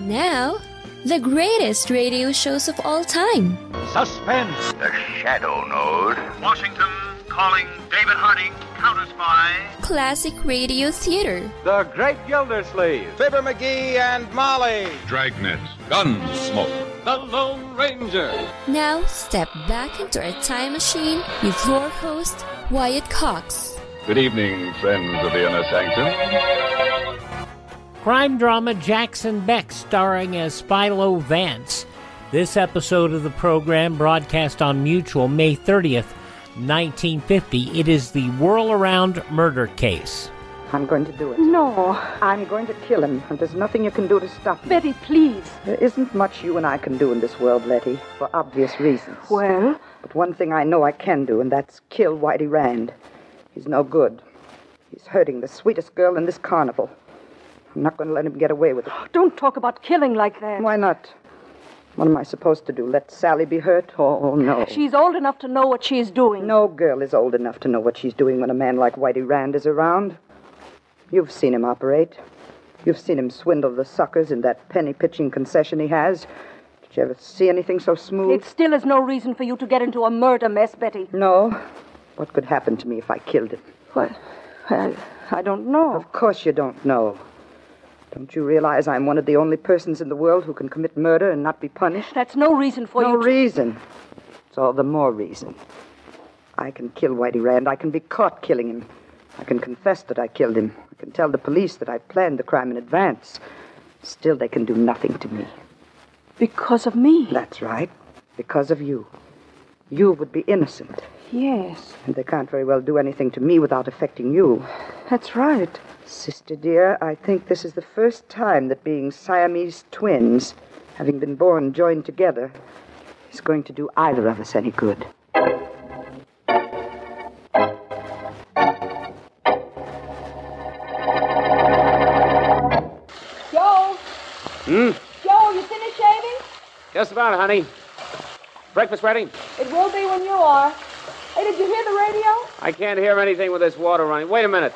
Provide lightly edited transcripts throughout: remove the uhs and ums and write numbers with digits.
Now, the greatest radio shows of all time. Suspense. The Shadow Knows. Washington calling David Harding, counter-spy. Classic radio theater. The Great Gildersleeve. Fibber McGee and Molly. Dragnet. Gunsmoke. The Lone Ranger. Now, step back into our time machine with your host, Wyatt Cox. Good evening, friends of the Inner Sanctum. Crime drama Jackson Beck starring as Philo Vance. This episode of the program broadcast on Mutual May 30th, 1950. It is the Whirlaround Murder Case. I'm going to do it. No. I'm going to kill him, and there's nothing you can do to stop me. Betty, please. There isn't much you and I can do in this world, Letty, for obvious reasons. Well? But one thing I know I can do, and that's kill Whitey Rand. He's no good. He's hurting the sweetest girl in this carnival. I'm not going to let him get away with it. Don't talk about killing like that. Why not? What am I supposed to do? Let Sally be hurt? Oh, no. She's old enough to know what she's doing. No girl is old enough to know what she's doing when a man like Whitey Rand is around. You've seen him operate. You've seen him swindle the suckers in that penny-pitching concession he has. Did you ever see anything so smooth? It still is no reason for you to get into a murder mess, Betty. No. What could happen to me if I killed him? What? I don't know. Of course you don't know. Don't you realize I'm one of the only persons in the world who can commit murder and not be punished? That's no reason for you No to... reason. It's all the more reason. I can kill Whitey Rand. I can be caught killing him. I can confess that I killed him. I can tell the police that I planned the crime in advance. Still, they can do nothing to me. Because of me? That's right. Because of you. You would be innocent. Yes. And they can't very well do anything to me without affecting you. That's right. Sister dear, I think this is the first time that being Siamese twins, having been born joined together, is going to do either of us any good. Joe? Joe, you finished shaving? Just about, honey. Breakfast ready? It will be when you are. Hey, did you hear the radio? I can't hear anything with this water running. Wait a minute.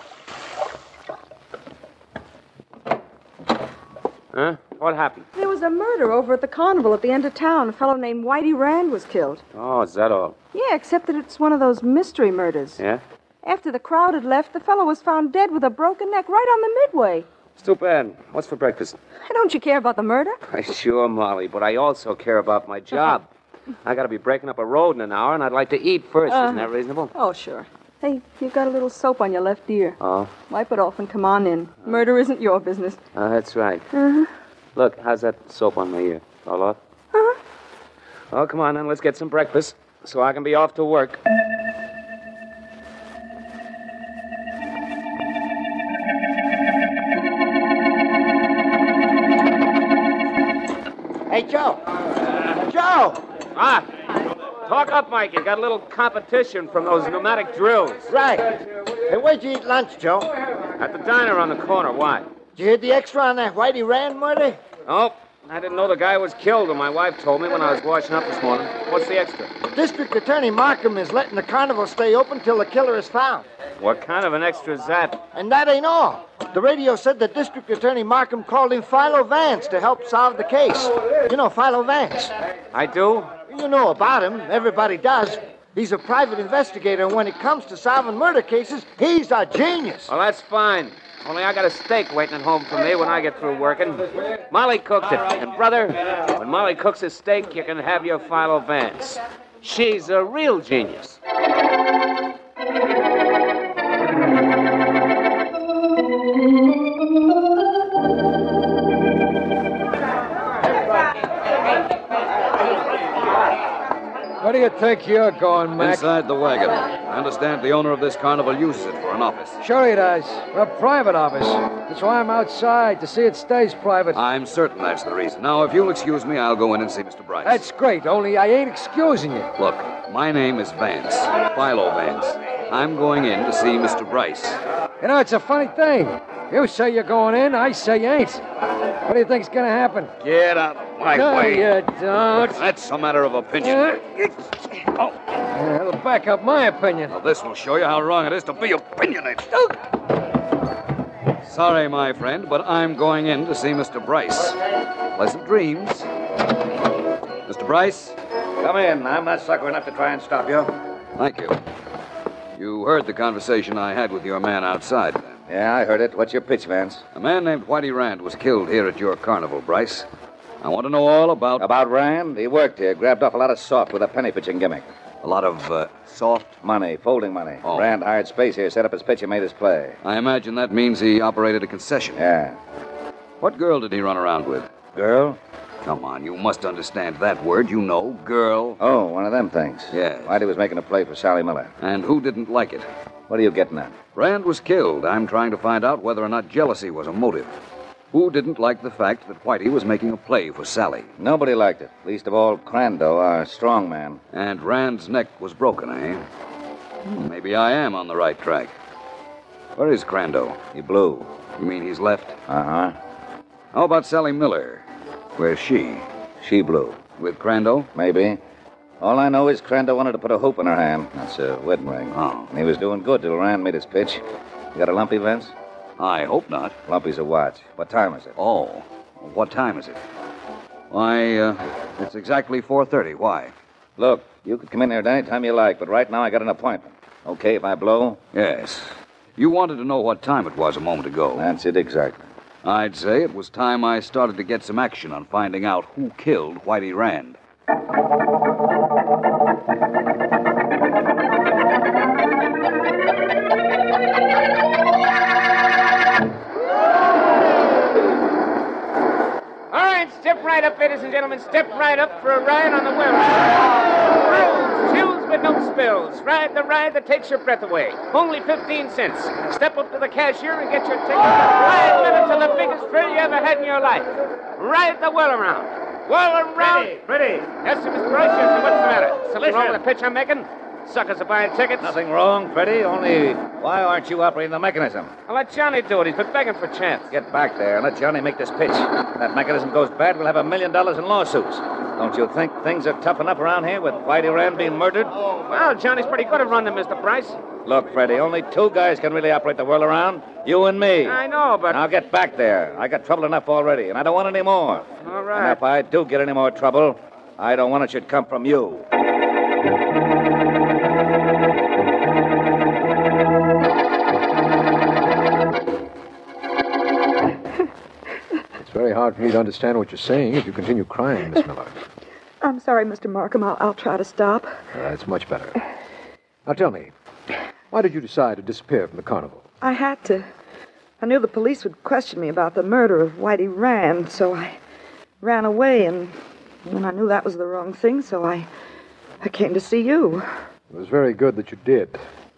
Huh? What happened? There was a murder over at the carnival at the end of town. A fellow named Whitey Rand was killed. Oh, is that all? Yeah, except that it's one of those mystery murders. Yeah? After the crowd had left, the fellow was found dead with a broken neck right on the midway. It's too bad. What's for breakfast? Don't you care about the murder? Sure, Molly, but I also care about my job. I gotta be breaking up a road in an hour, and I'd like to eat first. Isn't that reasonable? Oh, sure. Hey, you've got a little soap on your left ear. Oh? Wipe it off and come on in. Murder isn't your business. That's right. Look, how's that soap on my ear? All off? Oh, come on, then. Let's get some breakfast so I can be off to work. Hey, Joe. Joe! Ah! Talk up, Mikey. Got a little competition from those pneumatic drills. Right. Hey, where'd you eat lunch, Joe? At the diner on the corner. Why? Did you hear the extra on that Whitey Rand murder? Oh, I didn't know the guy was killed, and my wife told me when I was washing up this morning. What's the extra? District Attorney Markham is letting the carnival stay open till the killer is found. What kind of an extra is that? And that ain't all. The radio said that District Attorney Markham called in Philo Vance to help solve the case. You know Philo Vance? I do? You know about him. Everybody does. He's a private investigator, and when it comes to solving murder cases, he's a genius. Well, that's fine. Only I got a steak waiting at home for me when I get through working. Molly cooked it. And, brother, when Molly cooks a steak, you can have your Philo Vance. She's a real genius. Where do you think you're going, Mac? Inside the wagon. I understand the owner of this carnival uses it for an office. Sure he does. A private office. That's why I'm outside, to see it stays private. I'm certain that's the reason. Now, if you'll excuse me, I'll go in and see Mr. Bryce. That's great, only I ain't excusing you. Look, my name is Vance. Philo Vance. I'm going in to see Mr. Bryce. You know, it's a funny thing. You say you're going in, I say you ain't. What do you think's gonna happen? Get out of my way. No, you don't. That's a matter of opinion. That'll back up my opinion. Now, this will show you how wrong it is to be opinionated. Sorry, my friend, but I'm going in to see Mr. Bryce. Pleasant dreams. Mr. Bryce? Come in. I'm not sucker enough to try and stop you. Thank you. You heard the conversation I had with your man outside, then? Yeah, I heard it. What's your pitch, Vance? A man named Whitey Rand was killed here at your carnival, Bryce. I want to know all about... About Rand? He worked here, grabbed off a lot of soft with a penny pitching gimmick. A lot of, soft? Money, folding money. Oh. Rand hired space here, set up his pitch, and made his play. I imagine that means he operated a concession. Yeah. What girl did he run around with? Girl? Come on, you must understand that word. You know, girl. Oh, one of them things. Yes. Whitey was making a play for Sally Miller. And who didn't like it? What are you getting at? Rand was killed. I'm trying to find out whether or not jealousy was a motive. Who didn't like the fact that Whitey was making a play for Sally? Nobody liked it. Least of all, Crandall, our strong man. And Rand's neck was broken, eh? Maybe I am on the right track. Where is Crandall? He blew. You mean he's left? Uh-huh. How about Sally Miller? Where's she? She blew. With Crandall? Maybe. All I know is Crandall wanted to put a hoop in her hand. That's a wedding ring. Oh. And he was doing good till Rand made his pitch. You got a lumpy, Vince? I hope not. Lumpy's a watch. What time is it? Oh. What time is it? Why, it's exactly 4:30. Why? Look, you could come in here at any time you like, but right now I got an appointment. Okay if I blow? Yes. You wanted to know what time it was a moment ago. That's it exactly. I'd say it was time I started to get some action on finding out who killed Whitey Rand. All right, step right up, ladies and gentlemen. Step right up for a ride on the Whirlaround. Chills with no spills. Ride the ride that takes your breath away. Only 15 cents. Step up to the cashier and get your ticket. 5 minutes of the biggest thrill you ever had in your life. Ride the Whirlaround. Whirlaround. Ready. Yes, sir, Mr. Bryce. Yes, sir. What's the matter? Something wrong with the pitch I'm making? Suckers are buying tickets. Nothing wrong, Freddie. Only, why aren't you operating the mechanism? I'll let Johnny do it. He's been begging for a chance. Get back there and let Johnny make this pitch. If that mechanism goes bad, we'll have $1 million in lawsuits. Don't you think things are tough enough around here with Whitey Rand being murdered? Well, Johnny's pretty good at running, Mr. Bryce. Look, Freddie, only 2 guys can really operate the Whirlaround. You and me. I know, but... Now get back there. I got trouble enough already, and I don't want any more. All right. And if I do get any more trouble, I don't want it should come from you. It's very hard for me to understand what you're saying if you continue crying, Miss Miller. I'm sorry, Mr. Markham. I'll try to stop. That's much better. Now tell me, why did you decide to disappear from the carnival? I had to. I knew the police would question me about the murder of Whitey Rand, so I ran away, and I knew that was the wrong thing, so I came to see you. It was very good that you did.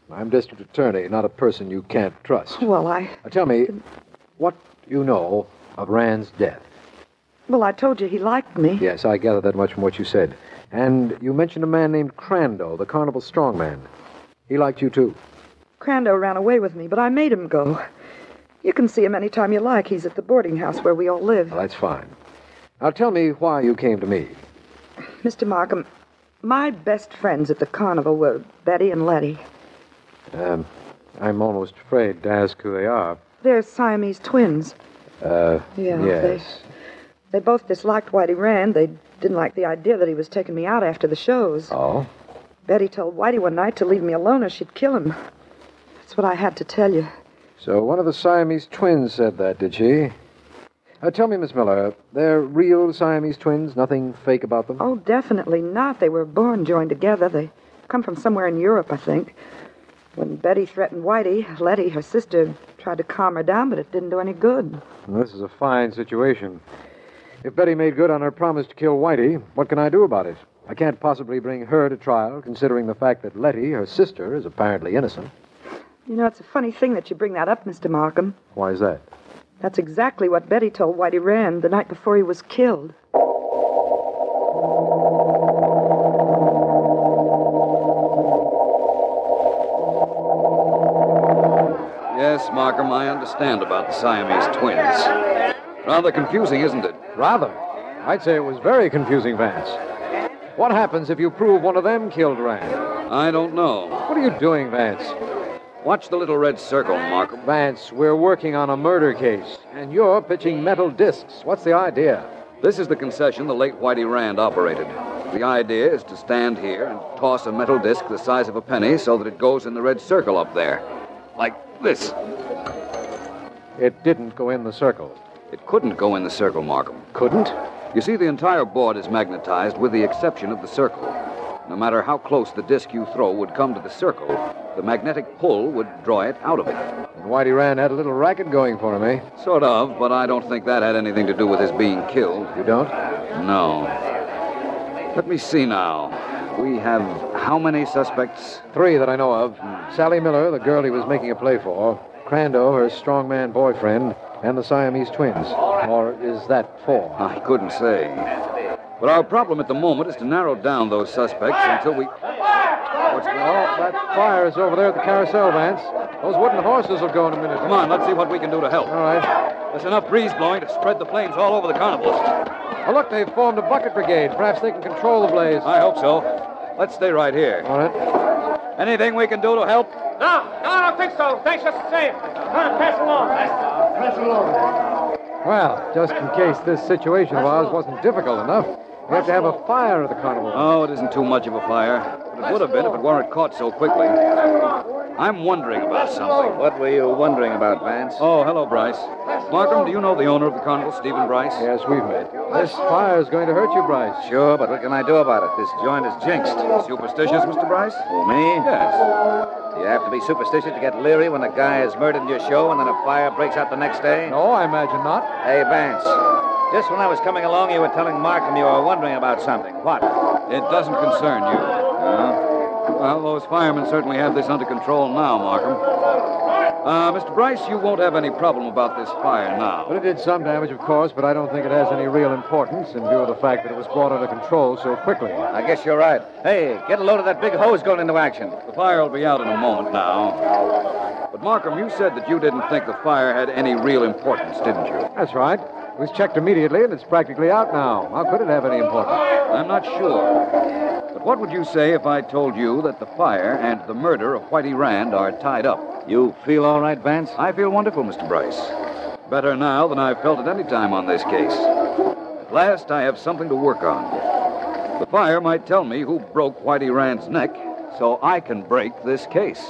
I'm district attorney, not a person you can't trust. Well, Now tell me, what do you know of Rand's death? Well, I told you he liked me. Yes, I gathered that much from what you said. And you mentioned a man named Crandall, the carnival strongman. He liked you, too. Crandall ran away with me, but I made him go. You can see him any time you like. He's at the boarding house where we all live. Well, that's fine. Now tell me why you came to me. Mr. Markham, my best friends at the carnival were Betty and Letty. I'm almost afraid to ask who they are. They're Siamese twins. Yes. They both disliked Whitey Rand. They didn't like the idea that he was taking me out after the shows. Oh? Betty told Whitey one night to leave me alone or she'd kill him. That's what I had to tell you. So one of the Siamese twins said that, did she? Tell me, Miss Miller, they're real Siamese twins? Nothing fake about them? Oh, definitely not. They were born joined together. They come from somewhere in Europe, I think. When Betty threatened Whitey, Letty, her sister, tried to calm her down, but it didn't do any good. Well, this is a fine situation. If Betty made good on her promise to kill Whitey, what can I do about it? I can't possibly bring her to trial, considering the fact that Letty, her sister, is apparently innocent. You know, it's a funny thing that you bring that up, Mr. Markham. Why is that? That's exactly what Betty told Whitey Rand the night before he was killed. Yes, Markham, I understand about the Siamese twins. Rather confusing, isn't it? Rather. I'd say it was very confusing, Vance. What happens if you prove one of them killed Rand? I don't know. What are you doing, Vance? Watch the little red circle, Markham. Vance, we're working on a murder case, and you're pitching metal discs. What's the idea? This is the concession the late Whitey Rand operated. The idea is to stand here and toss a metal disc the size of a penny so that it goes in the red circle up there. Like this. It didn't go in the circle. It couldn't go in the circle, Markham. Couldn't? You see, the entire board is magnetized with the exception of the circle. No matter how close the disc you throw would come to the circle, the magnetic pull would draw it out of it. And Whitey Rand had a little racket going for him, eh? Sort of, but I don't think that had anything to do with his being killed. You don't? No. Let me see now. We have how many suspects? 3 that I know of. Sally Miller, the girl he was making a play for. Crando, her strongman boyfriend. And the Siamese twins. Or is that 4? I couldn't say. But our problem at the moment is to narrow down those suspects until we... What's going on? That fire is over there at the carousel, Vance. Those wooden horses will go in a minute. Come on, let's see what we can do to help. All right. There's enough breeze blowing to spread the flames all over the carnival. Oh, look, they've formed a bucket brigade. Perhaps they can control the blaze. I hope so. Let's stay right here. All right. Anything we can do to help? No, I don't think so. Thanks just the same. Come on, pass along. Press along. Well, just in case this situation of ours wasn't difficult enough, we have to have a fire at the carnival. Oh, it isn't too much of a fire. But it would have been if it weren't caught so quickly. I'm wondering about something. What were you wondering about, Vance? Oh, hello, Bryce. Markham, do you know the owner of the carnival, Stephen Bryce? Yes, we've met. This fire is going to hurt you, Bryce. Sure, but what can I do about it? This joint is jinxed. Superstitious, Mr. Bryce? Who, me? Yes. You have to be superstitious to get leery when a guy is murdered in your show and then a fire breaks out the next day? No, I imagine not. Hey, Vance. Just when I was coming along, you were telling Markham you were wondering about something. What? It doesn't concern you. Well, those firemen certainly have this under control now, Markham. Mr. Bryce, you won't have any problem about this fire now. But it did some damage, of course, but I don't think it has any real importance in view of the fact that it was brought under control so quickly. I guess you're right. Hey, get a load of that big hose going into action. The fire will be out in a moment now. But, Markham, you said that you didn't think the fire had any real importance, didn't you? That's right. It was checked immediately, and it's practically out now. How could it have any importance? I'm not sure. But what would you say if I told you that the fire and the murder of Whitey Rand are tied up? You feel all right, Vance? I feel wonderful, Mr. Bryce. Better now than I've felt at any time on this case. At last, I have something to work on. The fire might tell me who broke Whitey Rand's neck, so I can break this case.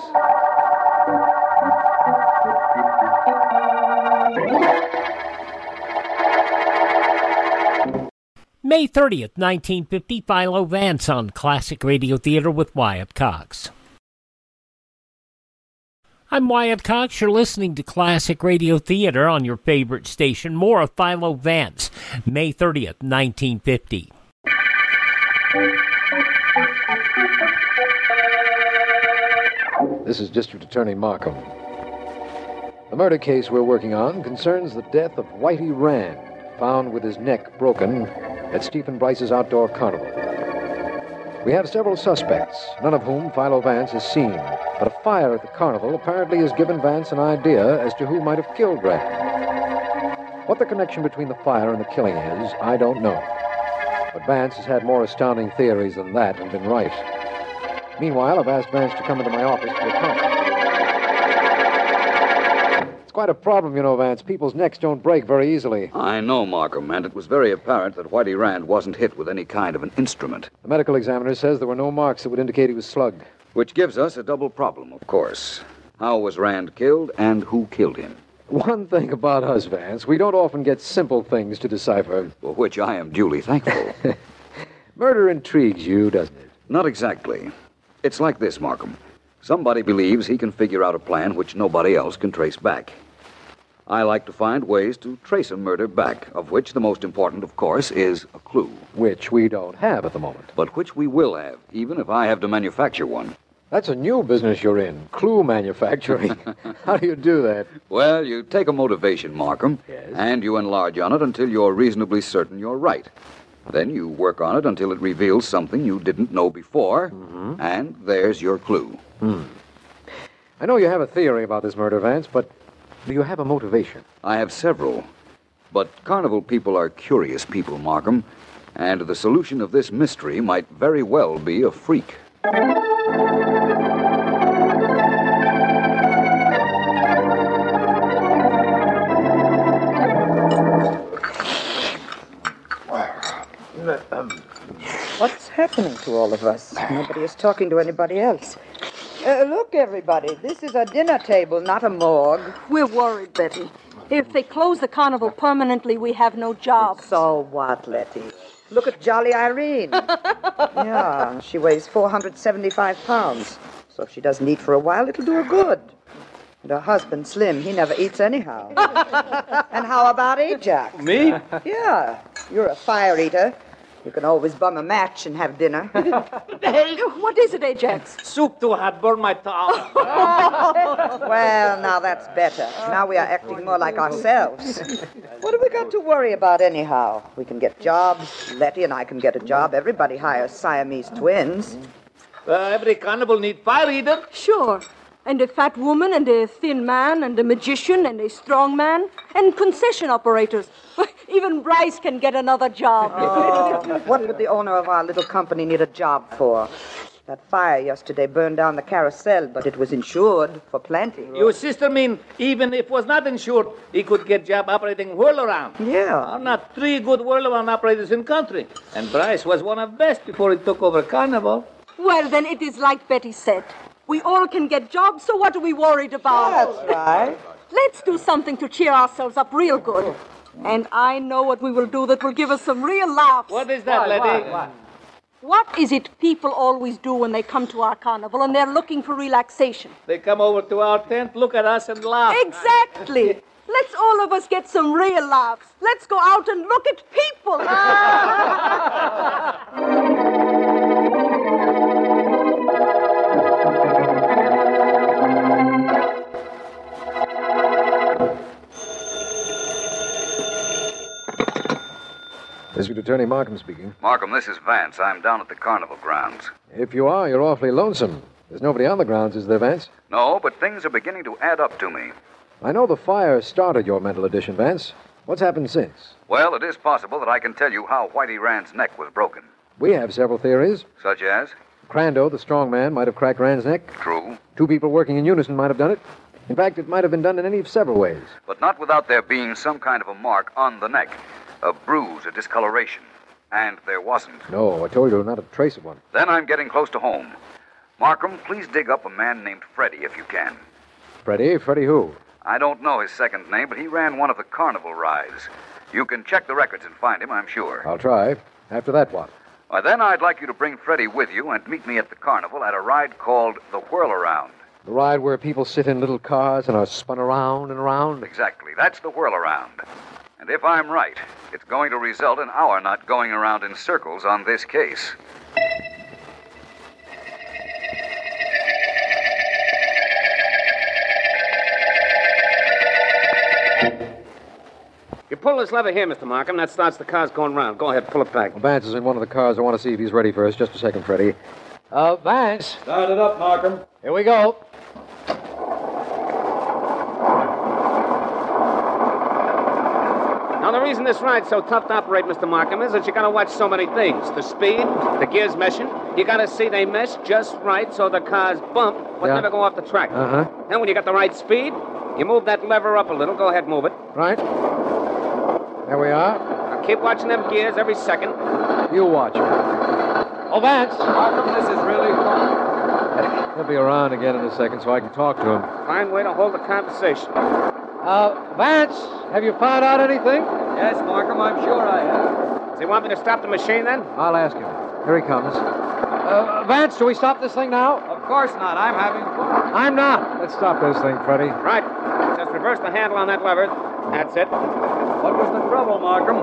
May 30th, 1950, Philo Vance on Classic Radio Theater with Wyatt Cox. I'm Wyatt Cox. You're listening to Classic Radio Theater on your favorite station. More of Philo Vance, May 30th, 1950. This is District Attorney Markham. The murder case we're working on concerns the death of Whitey Rand, found with his neck broken at Stephen Bryce's outdoor carnival. We have several suspects, none of whom Philo Vance has seen, but a fire at the carnival apparently has given Vance an idea as to who might have killed Rand. What the connection between the fire and the killing is, I don't know. But Vance has had more astounding theories than that and been right. Meanwhile, I've asked Vance to come into my office for a conference. It's quite a problem, you know, Vance. People's necks don't break very easily. I know, Markham, and it was very apparent that Whitey Rand wasn't hit with any kind of an instrument. The medical examiner says there were no marks that would indicate he was slugged. Which gives us a double problem, of course. How was Rand killed, and who killed him? One thing about us, Vance, we don't often get simple things to decipher. For which I am duly thankful. Murder intrigues you, doesn't it? Not exactly. It's like this, Markham. Somebody believes he can figure out a plan which nobody else can trace back. I like to find ways to trace a murder back, of which the most important, of course, is a clue. Which we don't have at the moment. But which we will have, even if I have to manufacture one. That's a new business you're in, clue manufacturing. How do you do that? Well, you take a motivation, Markham, yes, and you enlarge on it until you're reasonably certain you're right. Then you work on it until it reveals something you didn't know before, and there's your clue. I know you have a theory about this murder, Vance, but do you have a motivation? I have several. But carnival people are curious people, Markham, and the solution of this mystery might very well be a freak. happening to all of us? Nobody is talking to anybody else. Look, everybody, this is a dinner table, not a morgue. We're worried, Betty. If they close the carnival permanently, we have no jobs. So what, Letty? Look at Jolly Irene. Yeah, she weighs 475 pounds. So if she doesn't eat for a while, it'll do her good. And her husband, Slim, he never eats anyhow. And how about Ajax? Me? Yeah, you're a fire eater. You can always bum a match and have dinner. What is it, Ajax? Soup too hot, burn my tongue. Well, now that's better. Now we are acting more like ourselves. What have we got to worry about anyhow? We can get jobs. Letty and I can get a job. Everybody hires Siamese twins. Every carnival need fire eater. Sure. And a fat woman, and a thin man, and a magician, and a strong man, and concession operators. Even Bryce can get another job. Oh, what would the owner of our little company need a job for? That fire yesterday burned down the carousel, but it was insured for plenty. Your sister mean even if was not insured, he could get job operating Whirlaround. Yeah. Are not 3 good Whirlaround operators in country. And Bryce was one of best before he took over Carnival. Well, then it is like Betty said. We all can get jobs, so what are we worried about? That's right. Let's do something to cheer ourselves up real good. And I know what we will do that will give us some real laughs. What is that, lady? What is it people always do when they come to our carnival and they're looking for relaxation? They come over to our tent, look at us, and laugh. Exactly. Let's all of us get some real laughs. Let's go out and look at people. District Attorney Markham speaking. Markham, this is Vance. I'm down at the carnival grounds. If you are, you're awfully lonesome. There's nobody on the grounds, is there, Vance? No, but things are beginning to add up to me. I know the fire started your mental addition, Vance. What's happened since? Well, it is possible that I can tell you how Whitey Rand's neck was broken. We have several theories. Such as? Crando, the strong man, might have cracked Rand's neck. True. 2 people working in unison might have done it. In fact, it might have been done in any of several ways. But not without there being some kind of a mark on the neck. A bruise, a discoloration. And there wasn't. No, I told you, not a trace of one. Then I'm getting close to home. Markham, please dig up a man named Freddie if you can. Freddie? Freddie who? I don't know his second name, but he ran one of the carnival rides. You can check the records and find him, I'm sure. I'll try. After that, what? Well, then I'd like you to bring Freddie with you and meet me at the carnival at a ride called the Whirlaround. The ride where people sit in little cars and are spun around and around? Exactly. That's the Whirlaround. And if I'm right, it's going to result in our not going around in circles on this case. You pull this lever here, Mr. Markham. That starts the cars going round. Go ahead, pull it back. Well, Vance is in one of the cars. I want to see if he's ready first. Just a second, Freddie. Vance. Start it up, Markham. Here we go. Now, the reason this ride's so tough to operate, Mr. Markham, is that you got to watch so many things. The speed, the gears meshing. You got to see they mesh just right so the cars bump but never go off the track. Uh-huh. Then when you got the right speed, you move that lever up a little. Go ahead, move it. Right. There we are. Now keep watching them gears every second. You watch him. Oh, Vance. Markham, this is really fun. He'll be around again in a second so I can talk to him. Fine way to hold the conversation. Vance, have you found out anything? Yes, Markham, I'm sure I have. Does he want me to stop the machine, then? I'll ask him. Here he comes. Vance, do we stop this thing now? Of course not. I'm having fun. I'm not. Let's stop this thing, Freddie. Right. Just reverse the handle on that lever. That's it. What was the trouble, Markham?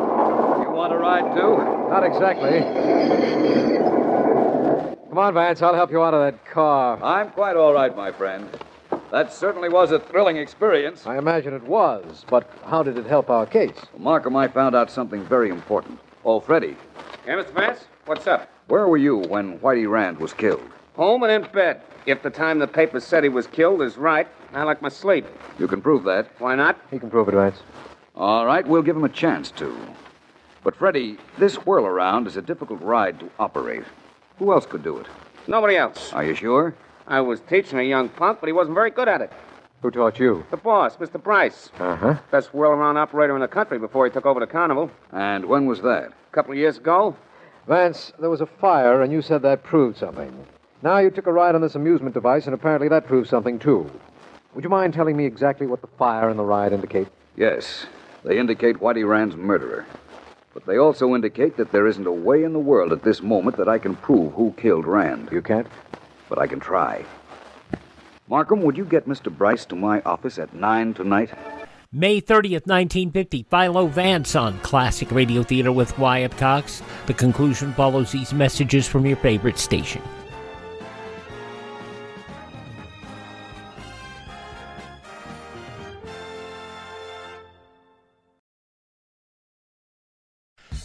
You want to ride, too? Not exactly. Come on, Vance. I'll help you out of that car. I'm quite all right, my friend. That certainly was a thrilling experience. I imagine it was, but how did it help our case? Well, Markham, I found out something very important. Oh, Freddie. Yeah, Mr. Vance? What's up? Where were you when Whitey Rand was killed? Home and in bed. If the time the paper said he was killed is right, I like my sleep. You can prove that. Why not? He can prove it, Vance. All right, we'll give him a chance to. But, Freddie, this Whirlaround is a difficult ride to operate. Who else could do it? Nobody else. Are you sure? I was teaching a young punk, but he wasn't very good at it. Who taught you? The boss, Mr. Bryce. Uh-huh. Best whirl-around operator in the country before he took over the carnival. And when was that? A couple of years ago. Vance, there was a fire, and you said that proved something. Now you took a ride on this amusement device, and apparently that proves something, too. Would you mind telling me exactly what the fire and the ride indicate? Yes, they indicate Whitey Rand's murderer. But they also indicate that there isn't a way in the world at this moment that I can prove who killed Rand. You can't? But I can try. Markham, would you get Mr. Bryce to my office at 9 tonight? May 30th, 1950, Philo Vance on Classic Radio Theater with Wyatt Cox. The conclusion follows these messages from your favorite station.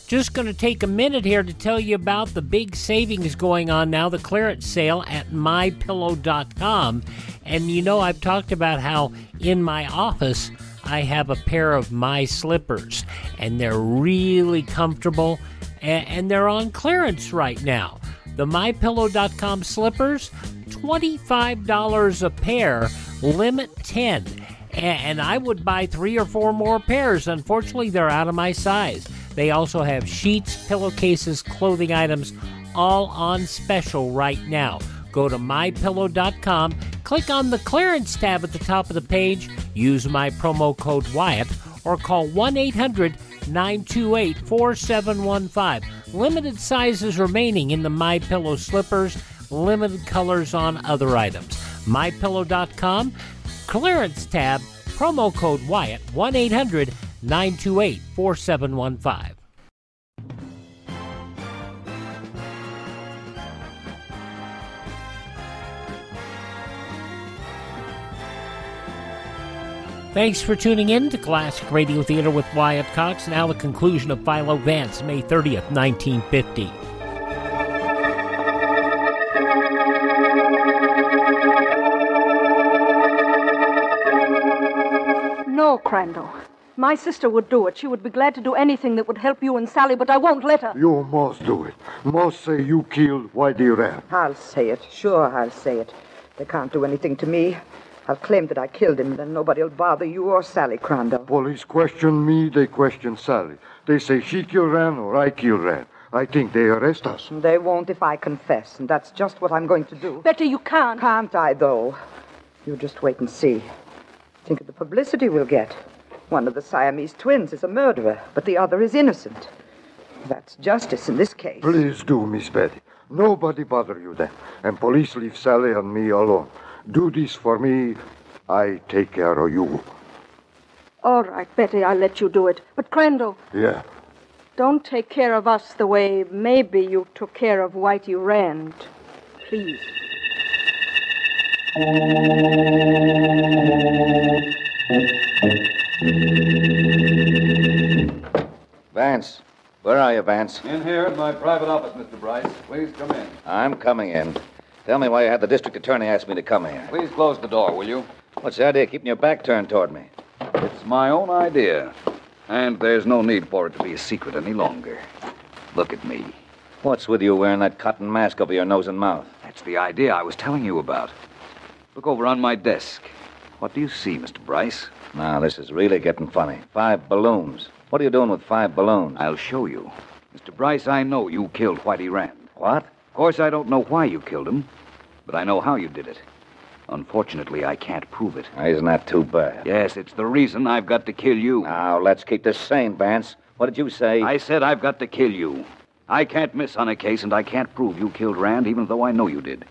Just going to take a minute here to tell you about the big savings going on now, the clearance sale at mypillow.com. And you know, I've talked about how in my office I have a pair of my slippers, and they're really comfortable, and they're on clearance right now. The mypillow.com slippers, $25 a pair, limit 10. And I would buy 3 or 4 more pairs. Unfortunately, they're out of my size. They also have sheets, pillowcases, clothing items, all on special right now. Go to mypillow.com, click on the clearance tab at the top of the page, use my promo code Wyatt, or call 1-800-928-4715. Limited sizes remaining in the MyPillow slippers, limited colors on other items. mypillow.com, clearance tab, promo code Wyatt, 1-800-928-4715. Thanks for tuning in to Classic Radio Theater with Wyatt Cox. Now the conclusion of Philo Vance, May 30th, 1950. No, Crandall. My sister would do it. She would be glad to do anything that would help you and Sally, but I won't let her. You must do it. Must say you killed Whitey Rand. I'll say it. Sure, I'll say it. They can't do anything to me. I'll claim that I killed him, then nobody'll bother you or Sally Crandall. Police question me, they question Sally. They say she killed Rand or I killed Rand. I think they arrest us. They won't if I confess, and that's just what I'm going to do. Betty, you can't. Can't I, though? You just wait and see. Think of the publicity we'll get. One of the Siamese twins is a murderer, but the other is innocent. That's justice in this case. Please do, Miss Betty. Nobody bother you then. And police leave Sally and me alone. Do this for me, I take care of you. All right, Betty, I'll let you do it. But Crandall... Yeah? Don't take care of us the way maybe you took care of Whitey Rand. Please. Vance. Where are you, Vance? In here in my private office, Mr. Bryce. Please come in. I'm coming in. Tell me why you had the district attorney ask me to come here. Please close the door, will you? What's the idea of keeping your back turned toward me? It's my own idea. And there's no need for it to be a secret any longer. Look at me. What's with you wearing that cotton mask over your nose and mouth? That's the idea I was telling you about. Look over on my desk. What do you see, Mr. Bryce? Now, this is really getting funny. 5 balloons. What are you doing with 5 balloons? I'll show you. Mr. Bryce, I know you killed Whitey Rand. What? Of course, I don't know why you killed him, but I know how you did it. Unfortunately, I can't prove it. Isn't that too bad? Yes, it's the reason I've got to kill you. Now, let's keep this sane, Vance. What did you say? I said I've got to kill you. I can't miss on a case, and I can't prove you killed Rand, even though I know you did.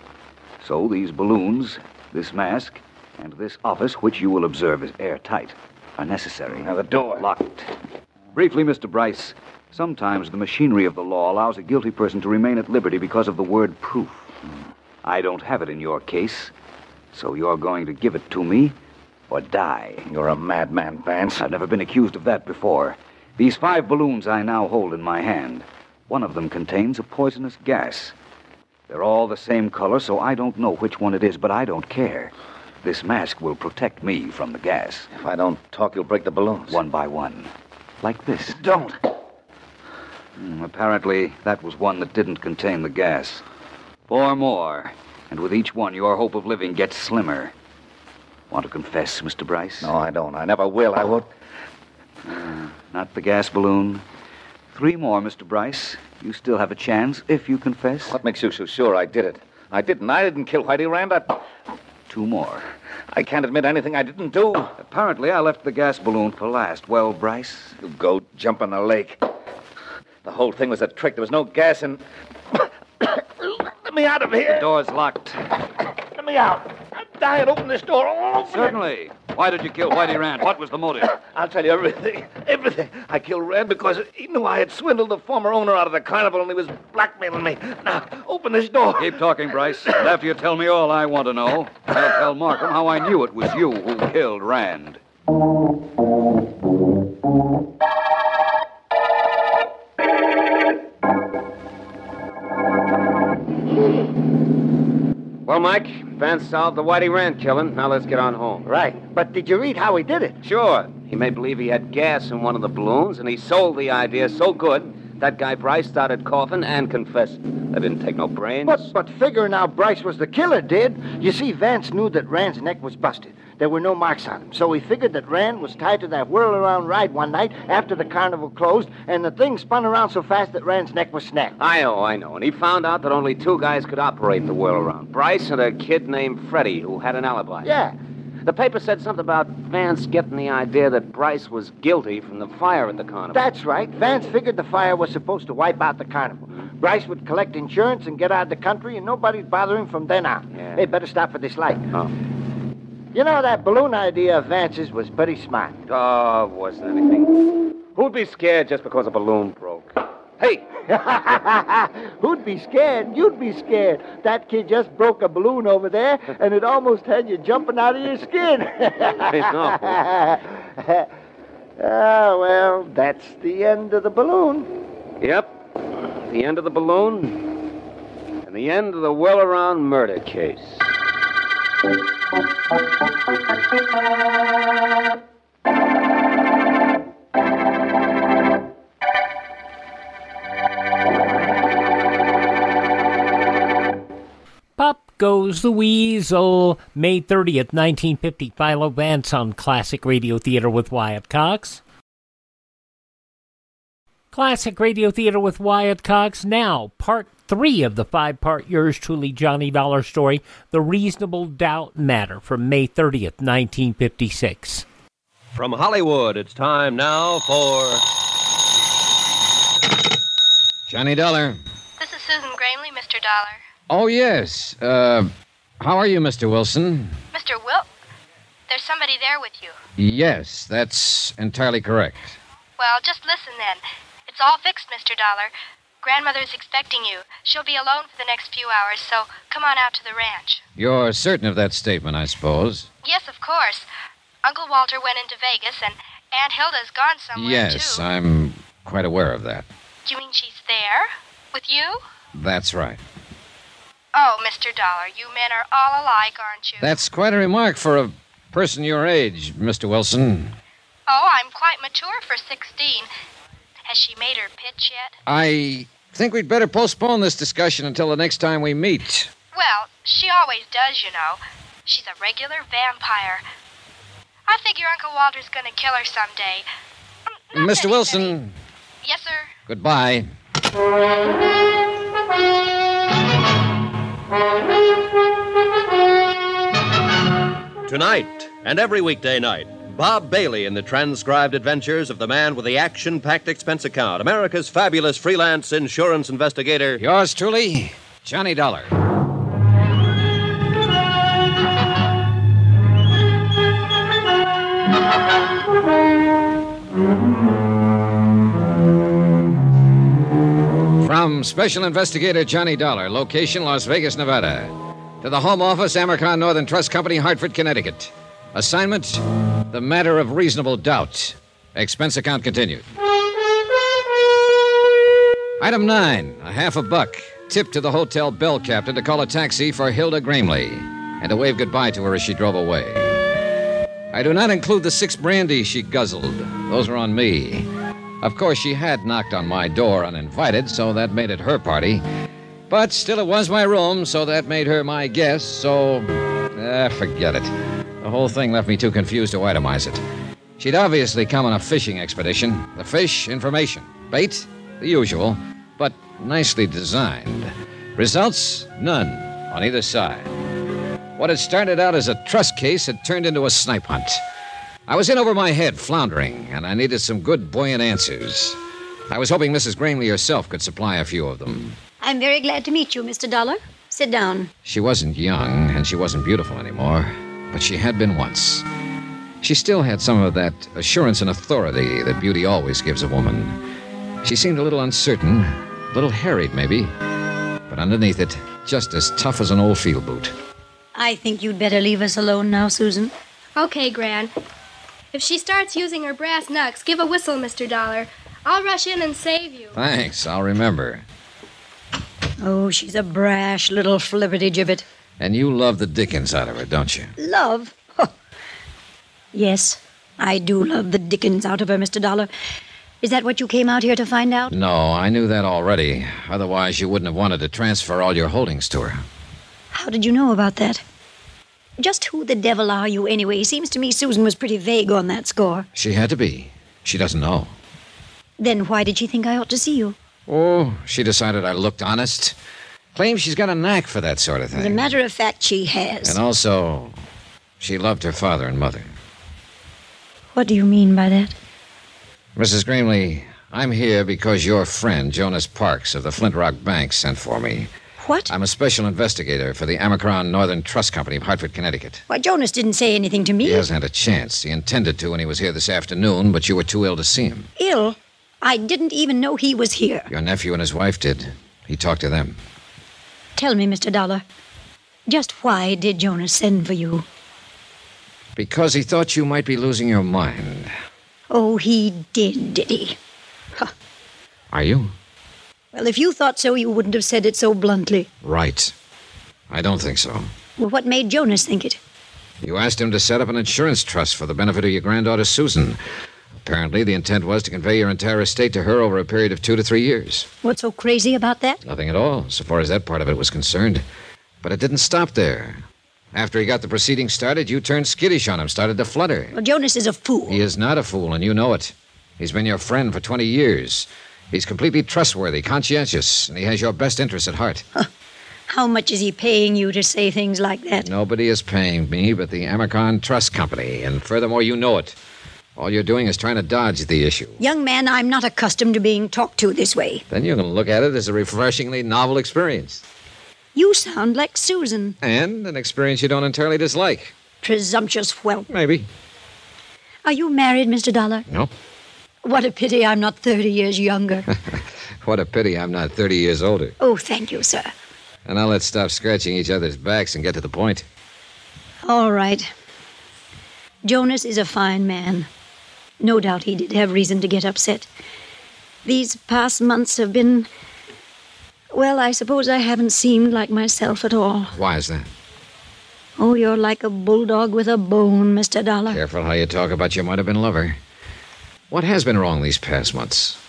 So these balloons, this mask, and this office, which you will observe is airtight, are necessary. Now, the door. Locked. Briefly, Mr. Bryce, sometimes the machinery of the law allows a guilty person to remain at liberty because of the word proof. I don't have it in your case, so you're going to give it to me or die. You're a madman, Vance. I've never been accused of that before. These 5 balloons I now hold in my hand, one of them contains a poisonous gas. They're all the same color, so I don't know which one it is, but I don't care. This mask will protect me from the gas. If I don't talk, you'll break the balloons. One by one. Like this. Don't. Apparently, that was one that didn't contain the gas. 4 more. And with each one, your hope of living gets slimmer. Want to confess, Mr. Bryce? No, I don't. I never will. I won't. Not the gas balloon. 3 more, Mr. Bryce. You still have a chance if you confess. What makes you so sure I did it? I didn't kill Whitey Rand. 2 more. I can't admit anything I didn't do. Apparently, I left the gas balloon for last. Well, Bryce? You go jump in the lake. The whole thing was a trick. There was no gas in... Let me out of here. The door's locked. Let me out. I'm dying. Open this door. Open Certainly. Why did you kill Whitey Rand? What was the motive? I'll tell you everything. Everything. I killed Rand because he knew I had swindled the former owner out of the carnival and he was blackmailing me. Now, open this door. Keep talking, Bryce. And after you tell me all I want to know, I'll tell Markham how I knew it was you who killed Rand. Well, Mike, Vance solved the Whitey Rand killing. Now let's get on home. Right. But did you read how he did it? Sure. He made believe he had gas in one of the balloons, and he sold the idea so good that guy Bryce started coughing and confessed. That didn't take no brains. But figuring out Bryce was the killer did. You see, Vance knew that Rand's neck was busted. There were no marks on him. So he figured that Rand was tied to that whirl-around ride one night after the carnival closed, and the thing spun around so fast that Rand's neck was snapped. I know. And he found out that only 2 guys could operate the whirl-around. Bryce and a kid named Freddie, who had an alibi. Yeah. The paper said something about Vance getting the idea that Bryce was guilty from the fire at the carnival. That's right. Vance figured the fire was supposed to wipe out the carnival. Bryce would collect insurance and get out of the country, and nobody'd bother him from then on. Yeah. Hey, better stop for this light. Oh. You know, that balloon idea of Vance's was pretty smart. Oh, wasn't anything. Who'd be scared just because a balloon broke? Hey! Who'd be scared? You'd be scared. That kid just broke a balloon over there, and it almost had you jumping out of your skin. I know. Oh, well, that's the end of the balloon. Yep. The end of the balloon, and the end of the Whirlaround Murder Case. Pop goes the weasel. May 30th, 1950. Philo Vance on Classic Radio Theater with Wyatt Cox. Classic Radio Theater with Wyatt Cox. Now, part 3 of the 5-part Yours Truly Johnny Dollar story, The Reasonable Doubt Matter, from May 30th, 1956. From Hollywood, it's time now for... Johnny Dollar. This is Susan Gramley, Mr. Dollar. Oh, yes. How are you, Mr. Wilson? Mr. There's somebody there with you. Yes, that's entirely correct. Well, just listen then. It's all fixed, Mr. Dollar. Grandmother's expecting you. She'll be alone for the next few hours, so come on out to the ranch. You're certain of that statement, I suppose? Yes, of course. Uncle Walter went into Vegas, and Aunt Hilda's gone somewhere, Yes, too. I'm quite aware of that. You mean she's there? With you? That's right. Oh, Mr. Dollar, you men are all alike, aren't you? That's quite a remark for a person your age, Mr. Wilson. Oh, I'm quite mature for 16. Has she made her pitch yet? I think we'd better postpone this discussion until the next time we meet. Well, she always does, you know. She's a regular vampire. I figure Uncle Walter's going to kill her someday. Mr. Wilson. Yes, sir. Goodbye. Tonight and every weekday night, Bob Bailey in the transcribed adventures of the man with the action-packed expense account, America's fabulous freelance insurance investigator. Yours truly, Johnny Dollar. From Special Investigator Johnny Dollar, location Las Vegas, Nevada, to the Home Office, Amercon Northern Trust Company, Hartford, Connecticut. Assignment, the matter of reasonable doubt. Expense account continued. Item 9, $50. Tip to the hotel bell captain to call a taxi for Hilda Gramley and to wave goodbye to her as she drove away. I do not include the 6 brandy she guzzled. Those are on me. Of course, she had knocked on my door uninvited, so that made it her party. But still, it was my room, so that made her my guest, so... forget it. The whole thing left me too confused to itemize it. She'd obviously come on a fishing expedition. The fish, information. Bait, The usual, but nicely designed. Results? None on either side. What had started out as a trust case had turned into a snipe hunt. I was in over my head, floundering, and I needed some good, buoyant answers. I was hoping Mrs. Gramley herself could supply a few of them. I'm very glad to meet you, Mr. Dollar. Sit down. She wasn't young, and she wasn't beautiful anymore, but she had been once. She still had some of that assurance and authority that beauty always gives a woman. She seemed a little uncertain, a little harried, maybe, but underneath it, just as tough as an old field boot. I think you'd better leave us alone now, Susan. Okay, Gran. If she starts using her brass knucks, give a whistle, Mr. Dollar. I'll rush in and save you. Thanks, I'll remember. Oh, she's a brash little flibberty-gibbet. And you love the dickens out of her, don't you? Love? Oh. Yes, I do love the dickens out of her, Mr. Dollar. Is that what you came out here to find out? No, I knew that already. Otherwise, you wouldn't have wanted to transfer all your holdings to her. How did you know about that? Just who the devil are you, anyway? Seems to me Susan was pretty vague on that score. She had to be. She doesn't know. Then why did she think I ought to see you? Oh, she decided I looked honest. Claims she's got a knack for that sort of thing. As a matter of fact, she has. And also, she loved her father and mother. What do you mean by that? Mrs. Gramley, I'm here because your friend, Jonas Parks of the Flint Rock Bank, sent for me. What? I'm a special investigator for the Amacron Northern Trust Company of Hartford, Connecticut. Why, Jonas didn't say anything to me. He hasn't had a chance. He intended to when he was here this afternoon, but you were too ill to see him. Ill? I didn't even know he was here. Your nephew and his wife did. He talked to them. Tell me, Mr. Dollar, just why did Jonas send for you? Because he thought you might be losing your mind. Oh, he did he? Huh. Are you? Well, if you thought so, you wouldn't have said it so bluntly. Right. I don't think so. Well, what made Jonas think it? You asked him to set up an insurance trust for the benefit of your granddaughter, Susan. Apparently, the intent was to convey your entire estate to her over a period of 2 to 3 years. What's so crazy about that? Nothing at all, so far as that part of it was concerned. But it didn't stop there. After he got the proceedings started, you turned skittish on him, started to flutter. Well, Jonas is a fool. He is not a fool, and you know it. He's been your friend for 20 years. He's completely trustworthy, conscientious, and he has your best interests at heart. Huh. How much is he paying you to say things like that? Nobody is paying me but the Amacron Trust Company, and furthermore, you know it. All you're doing is trying to dodge the issue. Young man, I'm not accustomed to being talked to this way. Then you can look at it as a refreshingly novel experience. You sound like Susan. And an experience you don't entirely dislike. Presumptuous whelp. Maybe. Are you married, Mr. Dollar? No. What a pity I'm not 30 years younger. What a pity I'm not 30 years older. Oh, thank you, sir. And now let's stop scratching each other's backs and get to the point. All right. Jonas is a fine man. No doubt he did have reason to get upset. These past months have been... Well, I suppose I haven't seemed like myself at all. Why is that? Oh, you're like a bulldog with a bone, Mr. Dollar. Careful how you talk about your might-have-been lover. What has been wrong these past months?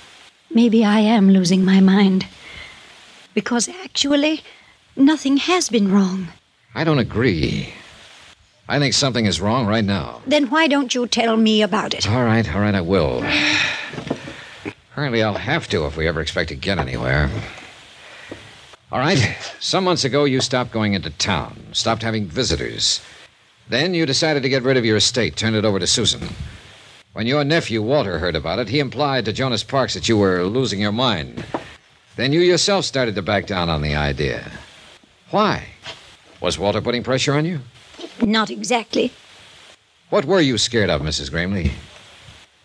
Maybe I am losing my mind. Because actually, nothing has been wrong. I don't agree. I think something is wrong right now. Then why don't you tell me about it? All right, I will. Apparently I'll have to if we ever expect to get anywhere. All right, some months ago you stopped going into town, stopped having visitors. Then you decided to get rid of your estate, turn it over to Susan. When your nephew, Walter, heard about it, he implied to Jonas Parks that you were losing your mind. Then you yourself started to back down on the idea. Why? Was Walter putting pressure on you? Not exactly. What were you scared of, Mrs. Gramley?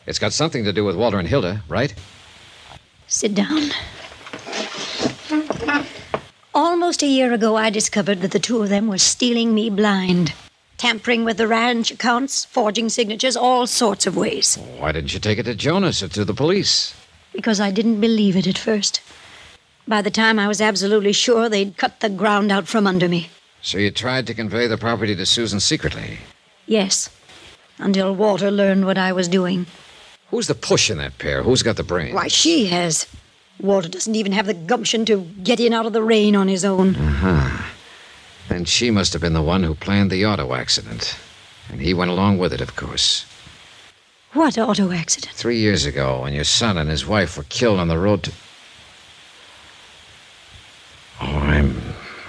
It's got something to do with Walter and Hilda, right? Sit down. Almost a year ago, I discovered that the two of them were stealing me blind. Tampering with the ranch accounts, forging signatures, all sorts of ways. Why didn't you take it to Jonas or to the police? Because I didn't believe it at first. By the time I was absolutely sure, they'd cut the ground out from under me. So you tried to convey the property to Susan secretly? Yes, until Walter learned what I was doing. Who's the push in that pair? Who's got the brains? Why, she has. Walter doesn't even have the gumption to get in out of the rain on his own. Uh-huh. Then she must have been the one who planned the auto accident. And he went along with it, of course. What auto accident? 3 years ago, when your son and his wife were killed on the road to...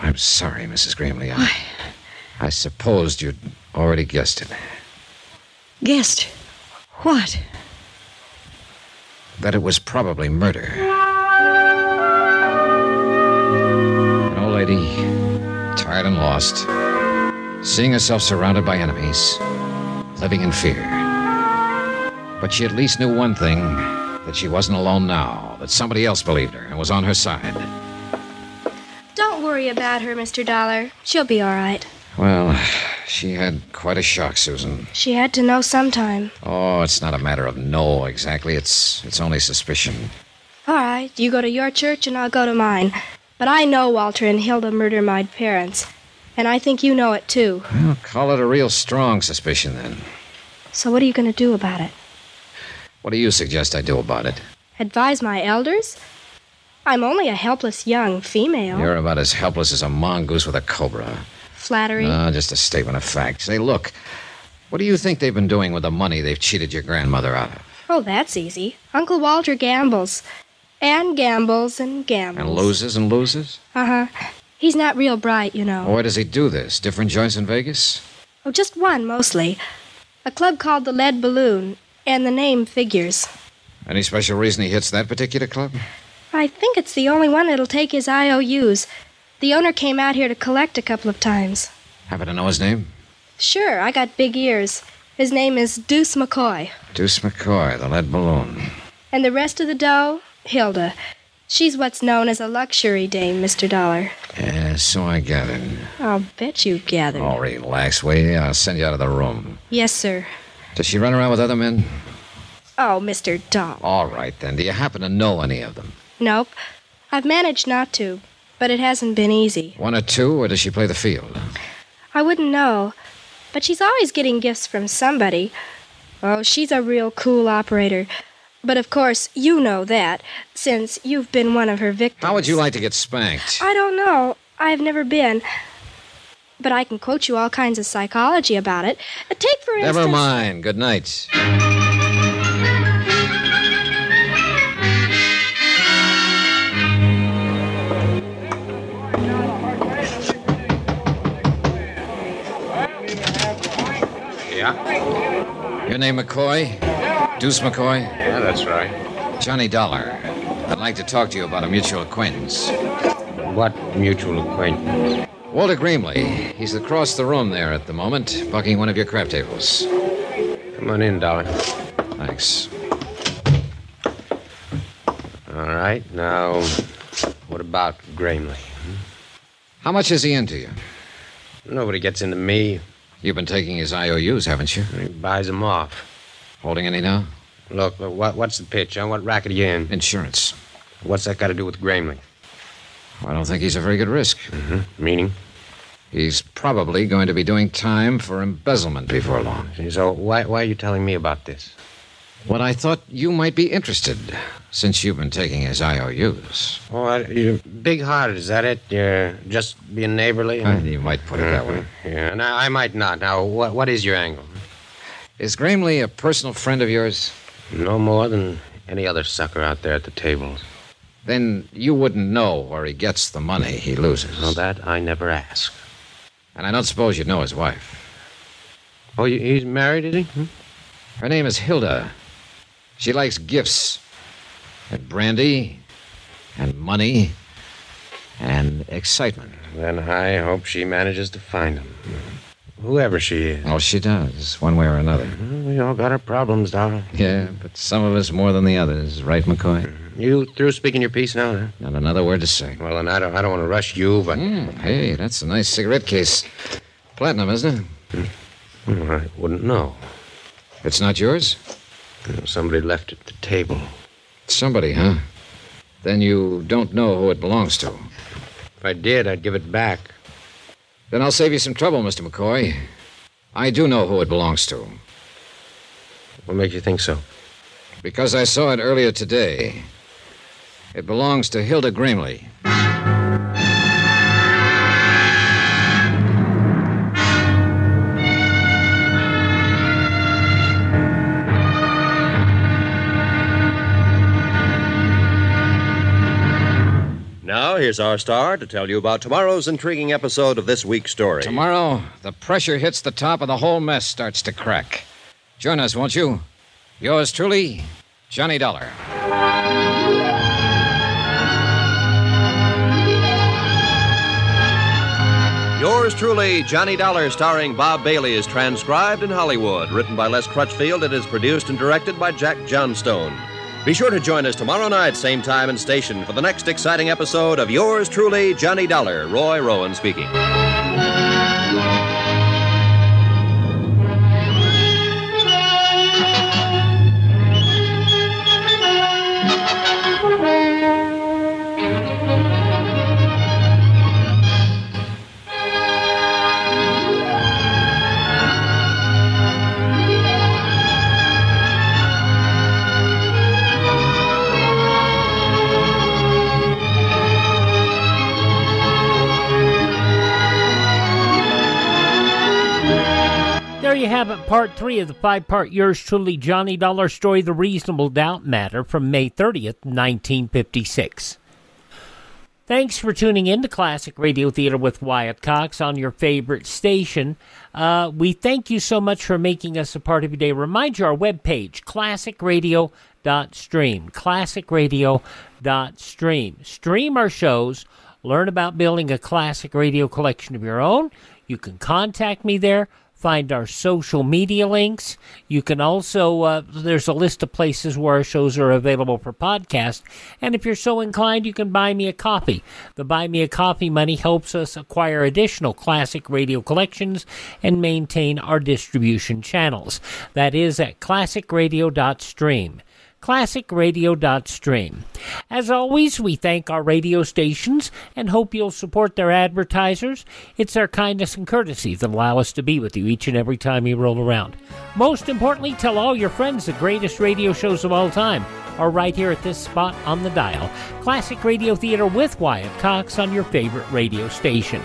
I'm sorry, Mrs. Gramley. I supposed you'd already guessed it. Guessed? What? That it was probably murder. An old lady, tired and lost, seeing herself surrounded by enemies, living in fear. But she at least knew one thing, that she wasn't alone now, that somebody else believed her and was on her side. Don't worry about her, Mr. Dollar. She'll be all right. Well, she had quite a shock, Susan. She had to know sometime. Oh, it's not a matter of no, exactly. It's only suspicion. All right, you go to your church and I'll go to mine. But I know Walter and Hilda murdered my parents. And I think you know it, too. Well, call it a real strong suspicion, then. So what are you going to do about it? What do you suggest I do about it? Advise my elders? I'm only a helpless young female. You're about as helpless as a mongoose with a cobra. Flattery? No, just a statement of fact. Say, look, what do you think they've been doing with the money they've cheated your grandmother out of? Oh, that's easy. Uncle Walter gambles. And gambles and gambles. And loses and loses? Uh-huh. He's not real bright, you know. Where does he do this? Different joints in Vegas? Oh, just one, mostly. A club called the Lead Balloon, and the name figures. Any special reason he hits that particular club? I think it's the only one that'll take his IOUs. The owner came out here to collect a couple of times. Happen to know his name? Sure, I got big ears. His name is Deuce McCoy. Deuce McCoy, the Lead Balloon. And the rest of the dough? Hilda. She's what's known as a luxury dame, Mr. Dollar. Yeah, so I gathered. I'll bet you gathered. Oh, relax, will you? I'll send you out of the room. Yes, sir. Does she run around with other men? Oh, Mr. Dollar. All right, then. Do you happen to know any of them? Nope. I've managed not to, but it hasn't been easy. One or two, or does she play the field? I wouldn't know. But she's always getting gifts from somebody. Oh, she's a real cool operator. But of course, you know that, since you've been one of her victims. How would you like to get spanked? I don't know. I've never been. But I can quote you all kinds of psychology about it. Take, for instance... Never mind. Good night. Yeah? Your name McCoy? Deuce McCoy? Yeah, that's right. Johnny Dollar. I'd like to talk to you about a mutual acquaintance. What mutual acquaintance? Walter Gramley. He's across the room there at the moment, bucking one of your crap tables. Come on in, Dollar. Thanks. All right, now, what about Gramley? How much is he into you? Nobody gets into me. You've been taking his IOUs, haven't you? He buys them off. Holding any now? Look, what's the pitch? Huh? What racket are you in? Insurance. What's that got to do with Gramley? I don't think he's a very good risk. Mm-hmm. Meaning? He's probably going to be doing time for embezzlement before long. So why are you telling me about this? Well, I thought you might be interested, since you've been taking his IOUs. Oh, you're big-hearted, is that it? You're just being neighborly? You might put it that way. Yeah, now, I might not. Now, what is your angle? Is Gramley a personal friend of yours? No more than any other sucker out there at the tables. Then you wouldn't know where he gets the money he loses. Well, that I never ask. And I don't suppose you'd know his wife. Oh, he's married, is he? Her name is Hilda. She likes gifts, and brandy, and money, and excitement. Then I hope she manages to find him. Whoever she is. Oh, she does, one way or another. We all got our problems, darling. Yeah, but some of us more than the others, right, McCoy? You through speaking your piece now, huh? Not another word to say. Well, then I don't want to rush you, but... Hey, that's a nice cigarette case. Platinum, isn't it? I wouldn't know. It's not yours? Somebody left it at the table. Somebody, huh? Then you don't know who it belongs to. If I did, I'd give it back. Then I'll save you some trouble, Mr. McCoy. I do know who it belongs to. What makes you think so? Because I saw it earlier today. It belongs to Hilda Gramley. Now, here's our star to tell you about tomorrow's intriguing episode of this week's story. Tomorrow, the pressure hits the top and the whole mess starts to crack. Join us, won't you? Yours truly, Johnny Dollar. Yours truly, Johnny Dollar, starring Bob Bailey, is transcribed in Hollywood. Written by Les Crutchfield, it is produced and directed by Jack Johnstone. Be sure to join us tomorrow night, same time and station, for the next exciting episode of Yours truly, Johnny Dollar. Roy Rowan speaking. There you have it, part 3 of the 5-part Yours truly, Johnny Dollar story, The Reasonable Doubt Matter, from May 30th, 1956. Thanks for tuning in to Classic Radio Theater with Wyatt Cox on your favorite station. We thank you so much for making us a part of your day. Remind you, our webpage, classicradio.stream, classicradio.stream. Stream our shows, learn about building a classic radio collection of your own. You can contact me there. Find our social media links. You can also, there's a list of places where our shows are available for podcast. And if you're so inclined, you can buy me a coffee. The Buy Me a Coffee money helps us acquire additional classic radio collections and maintain our distribution channels. That is at classicradio.stream. classicradio.stream. As always, we thank our radio stations and hope you'll support their advertisers. It's their kindness and courtesy that allow us to be with you each and every time you roll around. Most importantly, tell all your friends the greatest radio shows of all time are right here at this spot on the dial. Classic Radio Theater with Wyatt Cox on your favorite radio station.